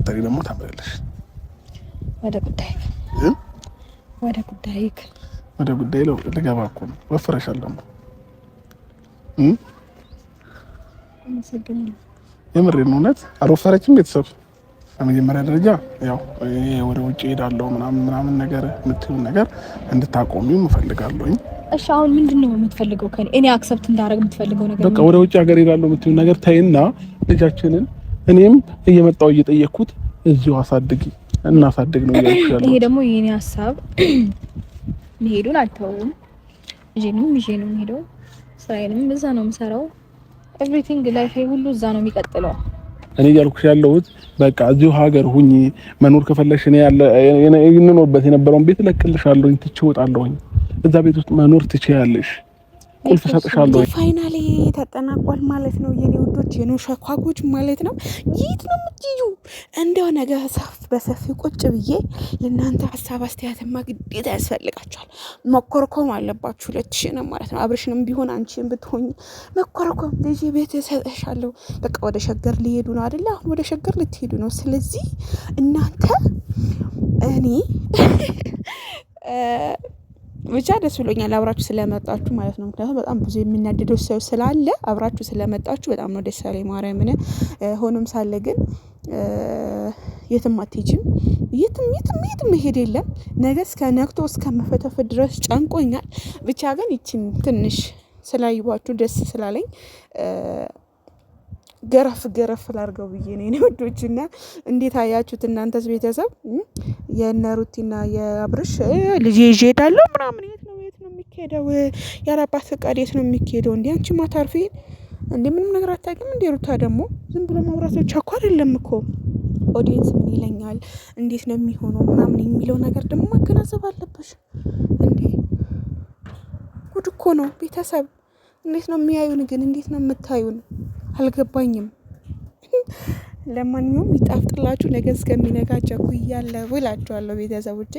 ስትፈጠሪ ደግሞ ታምራለሽ። ወደ ጉዳይ ልገባ እኮ ነው። ወፍረሻል ደግሞ የምሬን ነው። እውነት አልወፈረችም። ቤተሰብ በመጀመሪያ ደረጃ ያው ወደ ውጭ ሄዳለሁ ምናምን ነገር የምትይውን ነገር እንድታቆሚው እፈልጋለሁኝ። እሺ አሁን ምንድነው የምትፈልገው ከኔ? እኔ አክሰፕት እንዳደረግ የምትፈልገው ነገር በቃ ወደ ውጭ ሀገር ሄዳለሁ የምትይውን ነገር ተይና ልጃችንን እኔም እየመጣሁ እየጠየቅኩት እዚሁ እናሳድግ ነው እያልኩሽ ያለው። ይሄ ደግሞ የኔ ሀሳብ መሄዱን አልተውም። ይዤ ነው የምሄደው። ስራዬንም እዛ ነው የምሰራው። ኤቭሪቲንግ ላይፍ ሁሉ እዛ ነው የሚቀጥለው። እኔ እያልኩሽ ያለሁት በቃ እዚሁ ሀገር ሁኚ። መኖር ከፈለግሽ እኔ የምኖርበት የነበረውን ቤት እለቅልሻለሁኝ፣ ትቼ እወጣለሁኝ። እዛ ቤት ውስጥ መኖር ትችያለሽ። ቁልፍ ሰጥሻለሁ። ፋይናሊ ተጠናቋል ማለት ነው የኔ ውዶች፣ የኔ ሸኳጎች ማለት ነው። የት ነው የምትይዩ? እንደው ነገ በሰፊው ቁጭ ብዬ ለእናንተ ሀሳብ አስተያየትማ ግዴታ ያስፈልጋችኋል። መኮርኮም አለባችሁ 2000 ነው ማለት ነው። አብርሽንም ቢሆን አንቺን ብትሆኝ መኮርኮም ልጅ ቤት እሰጥሻለሁ። በቃ ወደ ሸገር ሊሄዱ ነው አይደለ? አሁን ወደ ሸገር ልትሄዱ ነው። ስለዚህ እናንተ እኔ ብቻ ደስ ብሎኛል አብራችሁ ስለመጣችሁ ማለት ነው። ምክንያቱም በጣም ብዙ የሚናደደው ሰው ስላለ አብራችሁ ስለመጣችሁ በጣም ነው ደስ ያለኝ ማርያምን። ሆኖም ሳለ ግን የትም አትሄጂም፣ የትም መሄድ የለም። ነገ እስከ ነግቶ እስከ መፈተፈት ድረስ ጨንቆኛል። ብቻ ግን ይችን ትንሽ ስላየኋችሁ ደስ ስላለኝ ገረፍ ላርገው ብዬ ነው የኔ ወዶችና። እንዴት አያችሁት እናንተስ ቤተሰብ? የእነ ሩቲና የአብርሽ ልጅ ይዤ እሄዳለሁ ምናምን የት ነው የሚካሄደው? ያላባት ፈቃድ የት ነው የሚካሄደው? እንዴ አንቺ ማታርፊ እንዴ? ምንም ነገር አታውቂም እንዴ? ሩታ ደግሞ ዝም ብሎ ማውራት ብቻ እኮ አይደለም እኮ። ኦዲየንስ ምን ይለኛል፣ እንዴት ነው የሚሆነው ምናምን የሚለው ነገር ደግሞ ማገናዘብ አለብሽ እንዴ። ጉድ እኮ ነው ቤተሰብ። እንዴት ነው የሚያዩን ግን? እንዴት ነው የምታዩን? አልገባኝም። ለማንኛውም ይጣፍጥላችሁ። ነገ እስከሚነጋ ቸኩያለሁ እላችኋለሁ ቤተሰቦቼ።